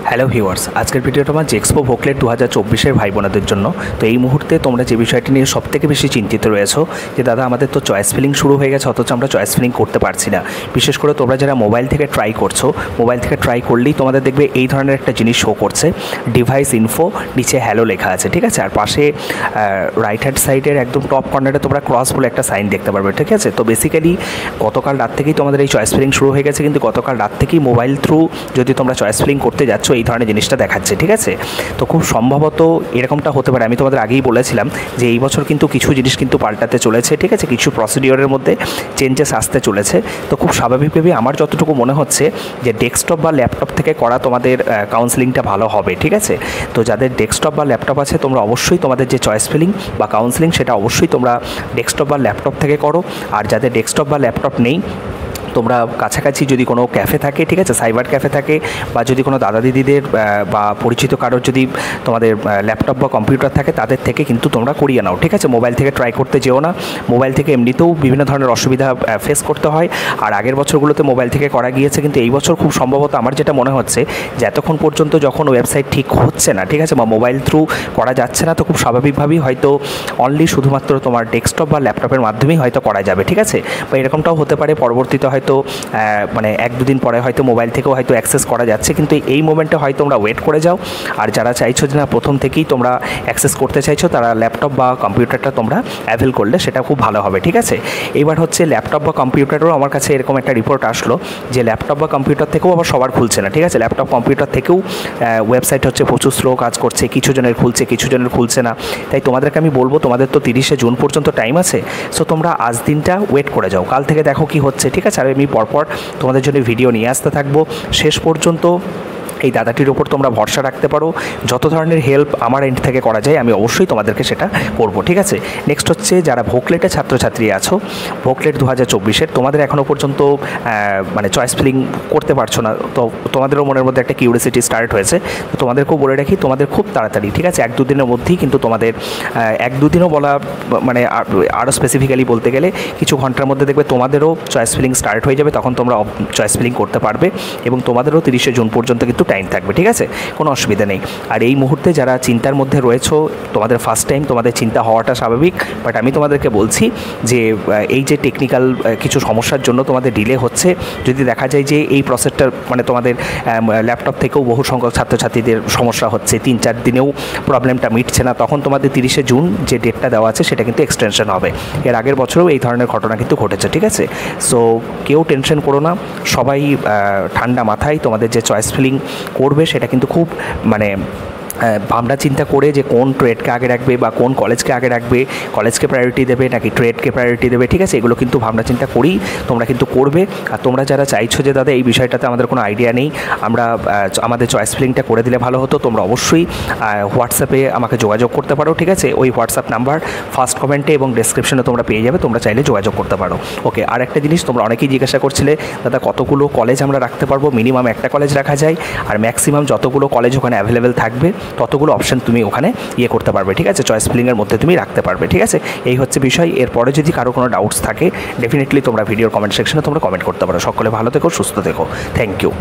Hello viewers, আজকের ভিডিওটা আমার জেক্সপো ভোকলেট 2024-এর ভাই বোনদের জন্য। তো এই মুহূর্তে তোমরা যে বিষয়টি নিয়ে সবথেকে বেশি চিন্তিত রয়েছো যে দাদা আমাদের তো চয়েস ফিলিং শুরু হয়ে গেছে, অথচ আমরা চয়েস ফিলিং করতে পারছি না। বিশেষ করে তোমরা যারা মোবাইল থেকে ট্রাই করছো, মোবাইল থেকে ট্রাই করলেই তোমাদের দেখবে এই ধরনের একটা জিনিস শো করছে, ডিভাইস ইনফো, নিচে হ্যালো লেখা আছে, ঠিক আছে। আর পাশে রাইট হ্যান্ড সাইডের একদম টপ কর্নারে তোমরা ক্রস বলে একটা সাইন দেখতে পারবে, ঠিক আছে। তো বেসিক্যালি গতকাল রাত থেকেই তোমাদের এই চয়েস ফিলিং শুরু হয়ে গেছে, কিন্তু গতকাল রাত থেকেই মোবাইল থ্রু যদি তোমরা চয়েস ফিলিং করতে যাচ্ছ এই ধরনের জিনিসটা দেখাচ্ছে, ঠিক আছে। তো খুব সম্ভবত এরকমটা হতে পারে। আমি তোমাদের আগেই বলেছিলাম যে এই বছর কিন্তু কিছু জিনিস কিন্তু পাল্টাতে চলেছে, ঠিক আছে, কিছু প্রসিডিওরের মধ্যে চেঞ্জেস আসতে চলেছে। তো খুব স্বাভাবিকভাবেই আমার যতটুকু মনে হচ্ছে যে ডেস্কটপ বা ল্যাপটপ থেকে করা তোমাদের কাউন্সেলিংটা ভালো হবে, ঠিক আছে। তো যাদের ডেস্কটপ বা ল্যাপটপ আছে তোমরা অবশ্যই তোমাদের যে চয়েস ফিলিং বা কাউন্সেলিং সেটা অবশ্যই তোমরা ডেস্কটপ বা ল্যাপটপ থেকে করো। আর যাদের ডেস্কটপ বা ল্যাপটপ নেই তোমরা কাছাকাছি যদি কোনো ক্যাফে থাকে, ঠিক আছে, সাইবার ক্যাফে থাকে, বা যদি কোনো দাদা দিদিদের বা পরিচিত কারোর যদি তোমাদের ল্যাপটপ বা কম্পিউটার থাকে তাদের থেকে কিন্তু তোমরা করিয়ে নাও, ঠিক আছে। মোবাইল থেকে ট্রাই করতে যেও না। মোবাইল থেকে এমনিতেও বিভিন্ন ধরনের অসুবিধা ফেস করতে হয়। আর আগের বছরগুলোতে মোবাইল থেকে করা গিয়েছে, কিন্তু এই বছর খুব সম্ভবত আমার যেটা মনে হচ্ছে যে এতক্ষণ পর্যন্ত যখন ওয়েবসাইট ঠিক হচ্ছে না, ঠিক আছে, বা মোবাইল থ্রু করা যাচ্ছে না, তো খুব স্বাভাবিকভাবেই হয়তো অনলি শুধুমাত্র তোমার ডেস্কটপ বা ল্যাপটপের মাধ্যমেই হয়তো করা যাবে, ঠিক আছে। বা এরকমটাও হতে পারে পরবর্তীতে হয়তো মানে এক দুদিন পরে হয়তো মোবাইল থেকেও হয়তো অ্যাক্সেস করা যাচ্ছে, কিন্তু এই মোমেন্টে হয়তো তোমরা ওয়েট করে যাও। আর যারা চাইছো যে না প্রথম থেকেই তোমরা অ্যাক্সেস করতে চাইছো তারা ল্যাপটপ বা কম্পিউটারটা তোমরা অ্যাভেল করলে সেটা খুব ভালো হবে, ঠিক আছে। এবার হচ্ছে ল্যাপটপ বা কম্পিউটারও আমার কাছে এরকম একটা রিপোর্ট আসলো যে ল্যাপটপ বা কম্পিউটার থেকেও আবার সবার খুলছে না, ঠিক আছে। ল্যাপটপ কম্পিউটার থেকেও ওয়েবসাইট হচ্ছে প্রচুর স্লো কাজ করছে, কিছু জনের খুলছে, কিছু জনের খুলছে না। তাই তোমাদেরকে আমি বলবো তোমাদের তো 30শে জুন পর্যন্ত টাইম আছে, সো তোমরা আজ দিনটা ওয়েট করে যাও, কাল থেকে দেখো কি হচ্ছে, ঠিক আছে। আর আমি পরপর তোমাদের জন্য ভিডিও নিয়ে আসতে থাকবো। শেষ পর্যন্ত এই দাদাটির ওপর তোমরা ভরসা রাখতে পারো। যত ধরনের হেল্প আমার এন্ড থেকে করা যায় আমি অবশ্যই তোমাদেরকে সেটা করবো, ঠিক আছে। নেক্সট হচ্ছে যারা ভোকলেটে ছাত্রছাত্রী আছো, ভোকলেট 2024-এর তোমাদের এখনও পর্যন্ত মানে চয়েস ফিলিং করতে পারছো না, তো তোমাদেরও মনের মধ্যে একটা কিউরিয়াসিটি স্টার্ট হয়েছে। তো তোমাদেরকেও বলে রাখি তোমাদের খুব তাড়াতাড়ি, ঠিক আছে, 1-2 দিনের মধ্যেই কিন্তু তোমাদের 1-2 দিনও বলা মানে আরও স্পেসিফিক্যালি বলতে গেলে কিছু ঘন্টার মধ্যে দেখবে তোমাদেরও চয়েস ফিলিং স্টার্ট হয়ে যাবে, তখন তোমরা চয়েস ফিলিং করতে পারবে এবং তোমাদেরও 30শে জুন পর্যন্ত কিন্তু টাইম থাকবে, ঠিক আছে, কোনো অসুবিধা নেই। আর এই মুহূর্তে যারা চিন্তার মধ্যে রয়েছো, তোমাদের ফার্স্ট টাইম, তোমাদের চিন্তা হওয়াটা স্বাভাবিক, বাট আমি তোমাদেরকে বলছি যে এই যে টেকনিক্যাল কিছু সমস্যার জন্য তোমাদের ডিলে হচ্ছে, যদি দেখা যায় যে এই প্রসেসটা মানে তোমাদের ল্যাপটপ থেকেও বহু সংখ্যক ছাত্রছাত্রীদের সমস্যা হচ্ছে, 3-4 দিনেও প্রবলেমটা মিটছে না, তখন তোমাদের 30শে জুন যে ডেটটা দেওয়া আছে সেটা কিন্তু এক্সটেনশন হবে। এর আগের বছরেও এই ধরনের ঘটনা কিন্তু ঘটেছে, ঠিক আছে। সো কেউ টেনশন করো না, সবাই ঠান্ডা মাথায় তোমাদের যে চয়েস ফিলিং করবে সেটা কিন্তু খুব মানে ভাবনা চিন্তা করে যে কোন ট্রেডকে আগে রাখবে বা কোন কলেজকে আগে রাখবে, কলেজকে প্রায়োরিটি দেবে নাকি ট্রেডকে প্রায়োরিটি দেবে, ঠিক আছে, এগুলো কিন্তু ভাবনা চিন্তা করেই তোমরা কিন্তু করবে। আর তোমরা যারা চাইছো যে দাদা এই বিষয়টাতে আমাদের কোনো আইডিয়া নেই, আমরা আমাদের চয়েস ফিলিংটা করে দিলে ভালো হতো, তোমরা অবশ্যই হোয়াটসঅ্যাপে আমাকে যোগাযোগ করতে পারো, ঠিক আছে। ওই হোয়াটসঅ্যাপ নাম্বার ফার্স্ট কমেন্টে এবং ডেসক্রিপশনে তোমরা পেয়ে যাবে, তোমরা চাইলে যোগাযোগ করতে পারো। ওকে, আর একটা জিনিস তোমরা অনেকেই জিজ্ঞাসা করছিলে দাদা কতগুলো কলেজ আমরা রাখতে পারবো, মিনিমাম একটা কলেজ রাখা যায় আর ম্যাক্সিমাম যতগুলো কলেজ ওখানে অ্যাভেলেবেল থাকবে ততগুলো অপশান তুমি ওখানে করতে পারবে, ঠিক আছে, চয়েস ফিলিংয়ের মধ্যে তুমি রাখতে পারবে, ঠিক আছে। এই হচ্ছে বিষয়। এরপরে যদি কারো কোনো ডাউটস থাকে ডেফিনেটলি তোমরা ভিডিওর কমেন্ট সেকশনে তোমরা কমেন্ট করতে পারো। সকলে ভালো থেকো, সুস্থ থেকো, থ্যাংক ইউ।